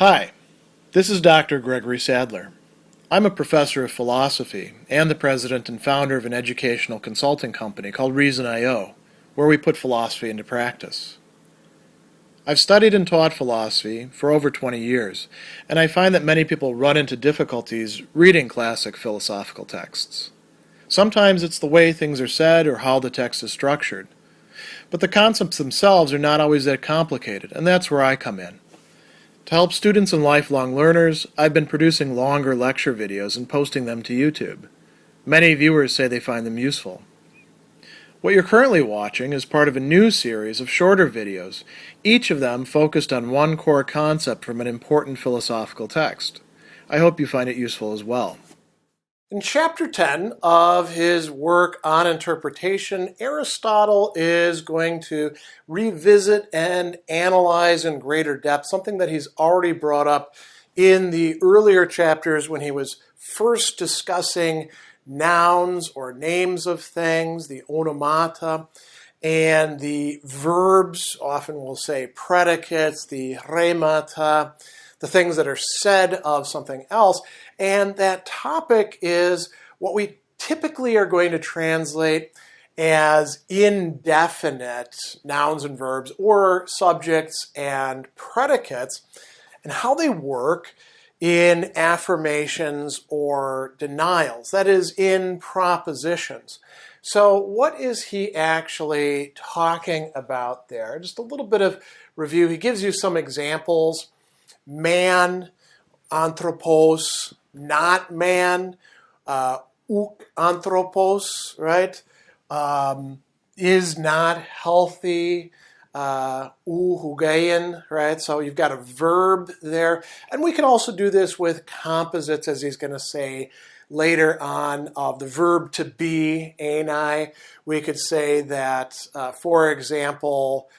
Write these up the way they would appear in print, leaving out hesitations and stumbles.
Hi, this is Dr. Gregory Sadler. I'm a professor of philosophy and the president and founder of an educational consulting company called Reason.io, where we put philosophy into practice. I've studied and taught philosophy for over 20 years, and I find that many people run into difficulties reading classic philosophical texts. Sometimes it's the way things are said or how the text is structured. But the concepts themselves are not always that complicated, and that's where I come in. To help students and lifelong learners, I've been producing longer lecture videos and posting them to YouTube. Many viewers say they find them useful. What you're currently watching is part of a new series of shorter videos, each of them focused on one core concept from an important philosophical text. I hope you find it useful as well. In Chapter 10 of his work on interpretation, Aristotle is going to revisit and analyze in greater depth something that he's already brought up in the earlier chapters when he was first discussing nouns or names of things, the onomata, and the verbs, often we'll say predicates, the remata, the things that are said of something else. And that topic is what we typically are going to translate as indefinite nouns and verbs or subjects and predicates, and how they work in affirmations or denials, that is, in propositions. So what is he actually talking about there? Just a little bit of review. He gives you some examples. Man, anthropos, not man, uk anthropos, right? Is not healthy, hugein, right? So you've got a verb there. And we can also do this with composites, as he's going to say later on, of the verb to be, enai. We could say that, for example,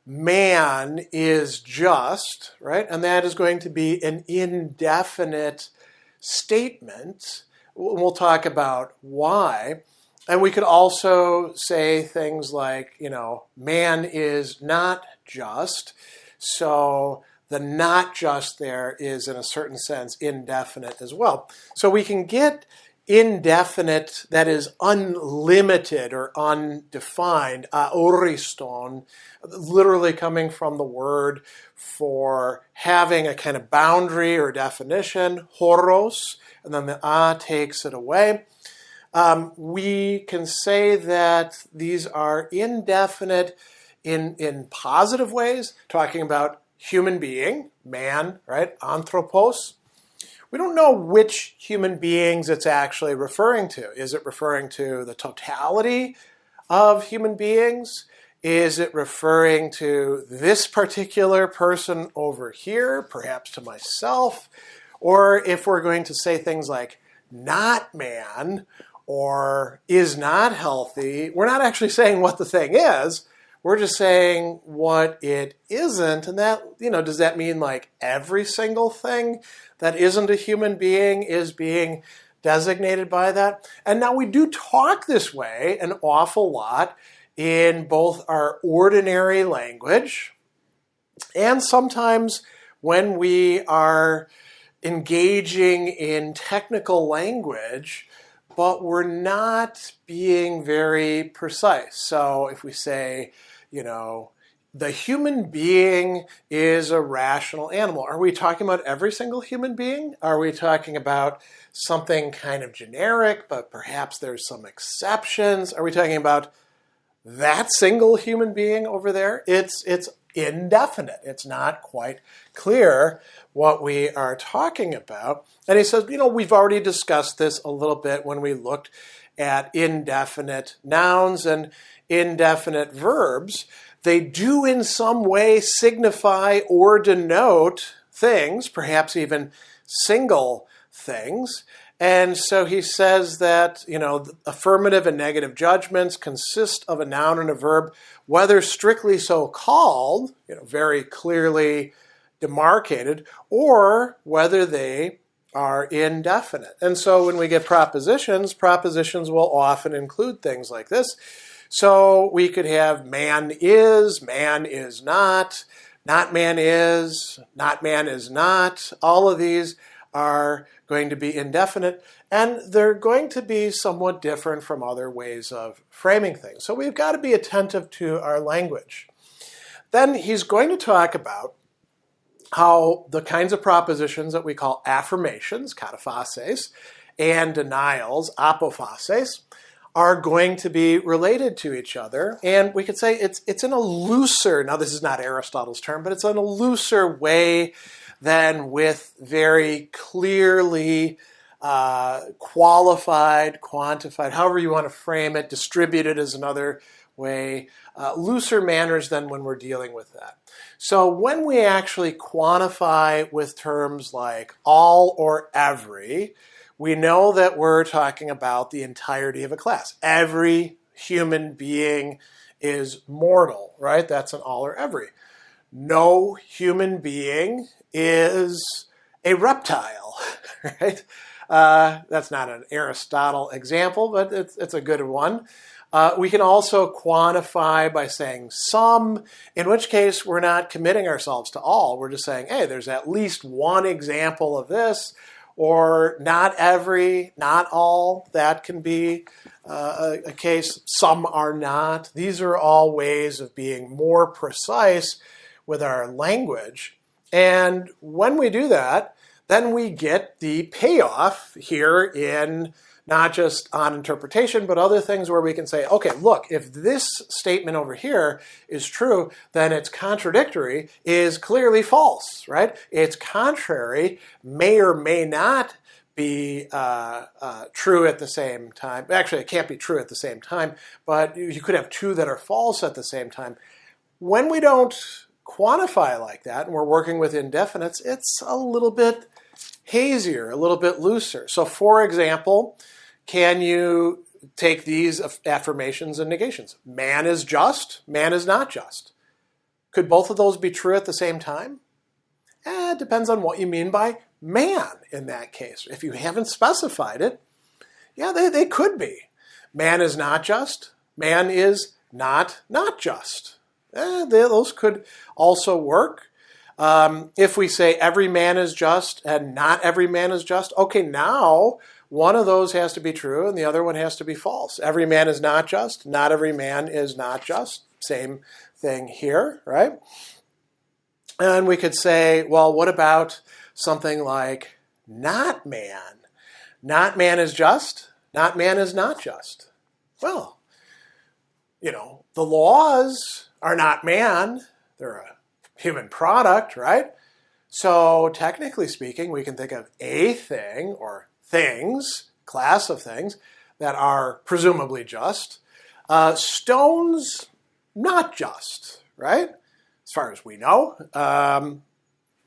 man is just, right? And that is going to be an indefinite statement. We'll talk about why. And we could also say things like, man is not just. So the not just there is, in a certain sense, indefinite as well. So we can get indefinite, that is unlimited or undefined, aoriston, literally coming from the word for having a kind of boundary or definition, horos, and then the a takes it away. We can say that these are indefinite in positive ways, talking about human being, man, right, anthropos. We don't know which human beings it's actually referring to. Is it referring to the totality of human beings? Is it referring to this particular person over here, perhaps to myself? Or if we're going to say things like not man or is not healthy, we're not actually saying what the thing is. We're just saying what it isn't. And that, does that mean like every single thing that isn't a human being is being designated by that? And now we do talk this way an awful lot in both our ordinary language and sometimes when we are engaging in technical language, but we're not being very precise. So if we say, the human being is a rational animal, are we talking about every single human being? Are we talking about something kind of generic, but perhaps there's some exceptions? Are we talking about that single human being over there? It's indefinite. It's not quite clear what we are talking about. And he says, we've already discussed this a little bit when we looked at indefinite nouns and indefinite verbs. They do in some way signify or denote things, perhaps even single things. And so he says that, affirmative and negative judgments consist of a noun and a verb, whether strictly so called, very clearly demarcated, or whether they are indefinite. And so when we get propositions will often include things like this. So we could have man is not, not man is not. All of these are going to be indefinite, and they're going to be somewhat different from other ways of framing things. So we've got to be attentive to our language. Then he's going to talk about how the kinds of propositions that we call affirmations, kataphases, and denials, apophases, are going to be related to each other. And we could say it's in a looser, now this is not Aristotle's term, but it's in a looser way than with very clearly qualified, quantified, however you want to frame it, distributed is another way, looser manners than when we're dealing with that. So when we actually quantify with terms like all or every, we know that we're talking about the entirety of a class. Every human being is mortal, right? That's an all or every. No human being is a reptile, right? That's not an Aristotle example, but it's a good one. We can also quantify by saying some, in which case we're not committing ourselves to all. We're just saying, hey, there's at least one example of this, or not every, not all. That can be a case. Some are not. These are all ways of being more precise with our language. And when we do that, then we get the payoff here in not just on interpretation, but other things where we can say, okay, look, if this statement over here is true, then its contradictory is clearly false, right? Its contrary may or may not be true at the same time. Actually, it can't be true at the same time, but you could have two that are false at the same time. When we don't quantify like that, and we're working with indefinites, it's a little bit hazier, a little bit looser. So for example, can you take these affirmations and negations? Man is just, man is not just. Could both of those be true at the same time? It depends on what you mean by man in that case. If you haven't specified it, yeah, they could be. Man is not just, man is not just. Those could also work. If we say every man is just and not every man is just, okay, now one of those has to be true and the other one has to be false. Every man is not just, not every man is not just. Same thing here, right? And we could say, well, what about something like not man? Not man is just, not man is not just. Well, the laws are not man. They're a human product, right? So technically speaking, we can think of a thing or things, class of things, that are presumably just. Stones, not just, right? As far as we know.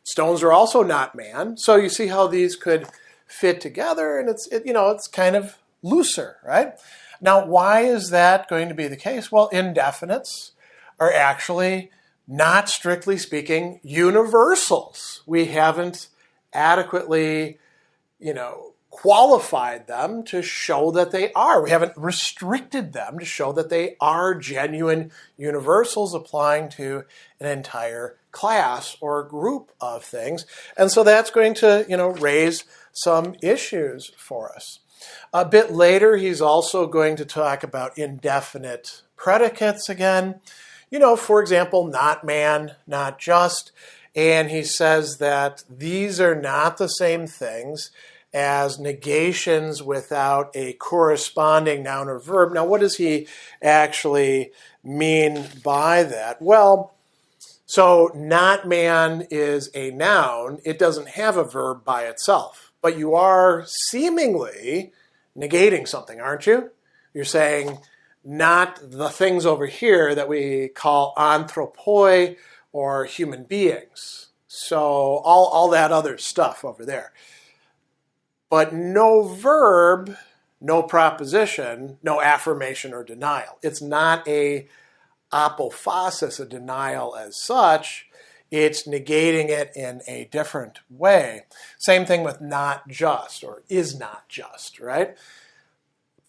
Stones are also not man. So you see how these could fit together, and it's kind of looser, right? Now, why is that going to be the case? Well, indefinites are actually, not strictly speaking, universals. We haven't adequately, qualified them to show that they are. We haven't restricted them to show that they are genuine universals applying to an entire class or group of things. And so that's going to, raise some issues for us. A bit later, he's also going to talk about indefinite predicates again. For example, not man, not just. And he says that these are not the same things as negations without a corresponding noun or verb. Now, what does he actually mean by that? Well, so not man is a noun. It doesn't have a verb by itself. But you are seemingly negating something, aren't you? You're saying not the things over here that we call anthropoi or human beings. So all that other stuff over there. But no verb, no proposition, no affirmation or denial. It's not a apophasis, a denial as such. It's negating it in a different way. Same thing with not just or is not just, right?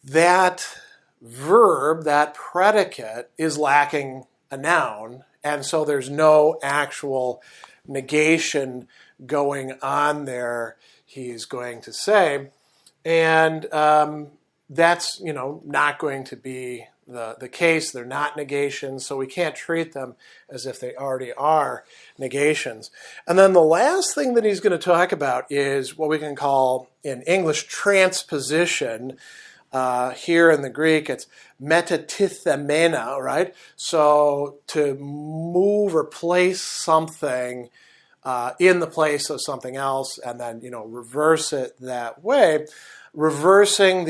That verb, that predicate, is lacking a noun And so there's no actual negation going on there, he's going to say. And that's, not going to be the case. They're not negations, so we can't treat them as if they already are negations. And then the last thing that he's going to talk about is what we can call, in English, transposition. Here in the Greek, it's metatithemena, right? So to move or place something in the place of something else and then, reverse it that way. Reversing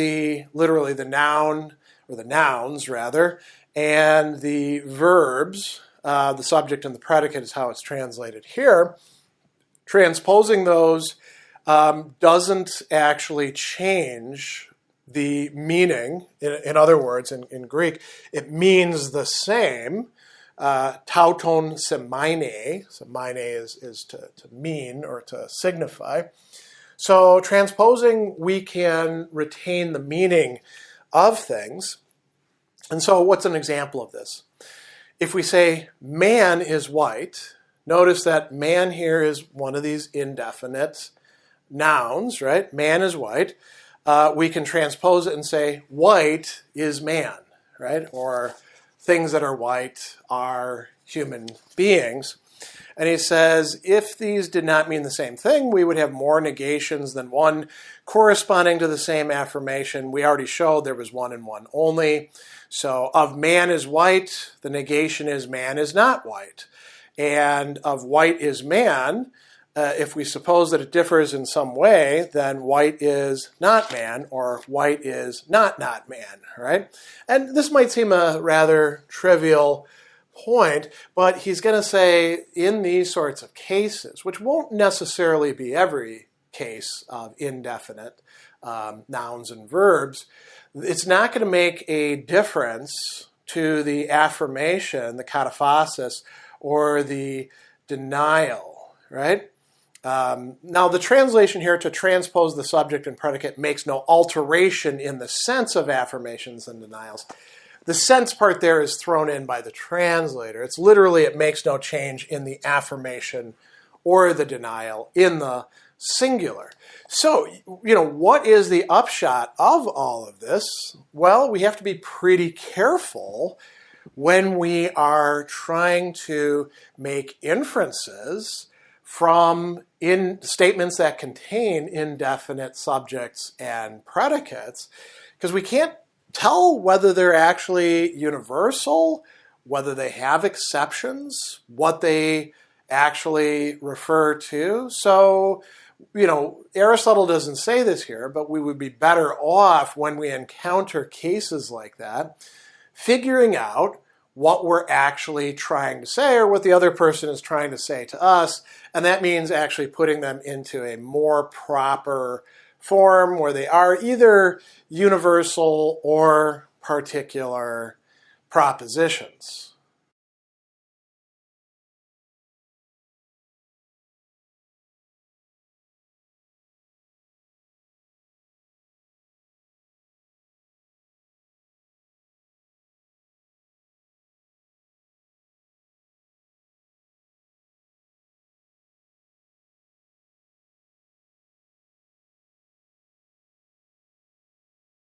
literally the noun, or the nouns rather, and the verbs, the subject and the predicate is how it's translated here. Transposing those doesn't actually change the meaning. In other words, in Greek, it means the same. Tauton semaine. Semaine is to mean or to signify. So transposing, we can retain the meaning of things. And so what's an example of this? If we say man is white, notice that man here is one of these indefinite nouns, right? Man is white. We can transpose it and say white is man, right? Or things that are white are human beings. And he says, if these did not mean the same thing, we would have more negations than one corresponding to the same affirmation. We already showed there was one and one only. So of man is white, the negation is man is not white. And of white is man, if we suppose that it differs in some way, then white is not man, or white is not man, right? And this might seem a rather trivial point, but he's going to say in these sorts of cases, which won't necessarily be every case of indefinite nouns and verbs, it's not going to make a difference to the affirmation, the cataphasis, or the denial, right? Now, the translation here to transpose the subject and predicate makes no alteration in the sense of affirmations and denials. The sense part there is thrown in by the translator. It's literally, it makes no change in the affirmation or the denial in the singular. So, what is the upshot of all of this? Well, we have to be pretty careful when we are trying to make inferences from statements that contain indefinite subjects and predicates, because we can't tell whether they're actually universal, whether they have exceptions, what they actually refer to. So, Aristotle doesn't say this here, but we would be better off when we encounter cases like that, figuring out what we're actually trying to say or what the other person is trying to say to us. And that means actually putting them into a more proper form where they are either universal or particular propositions.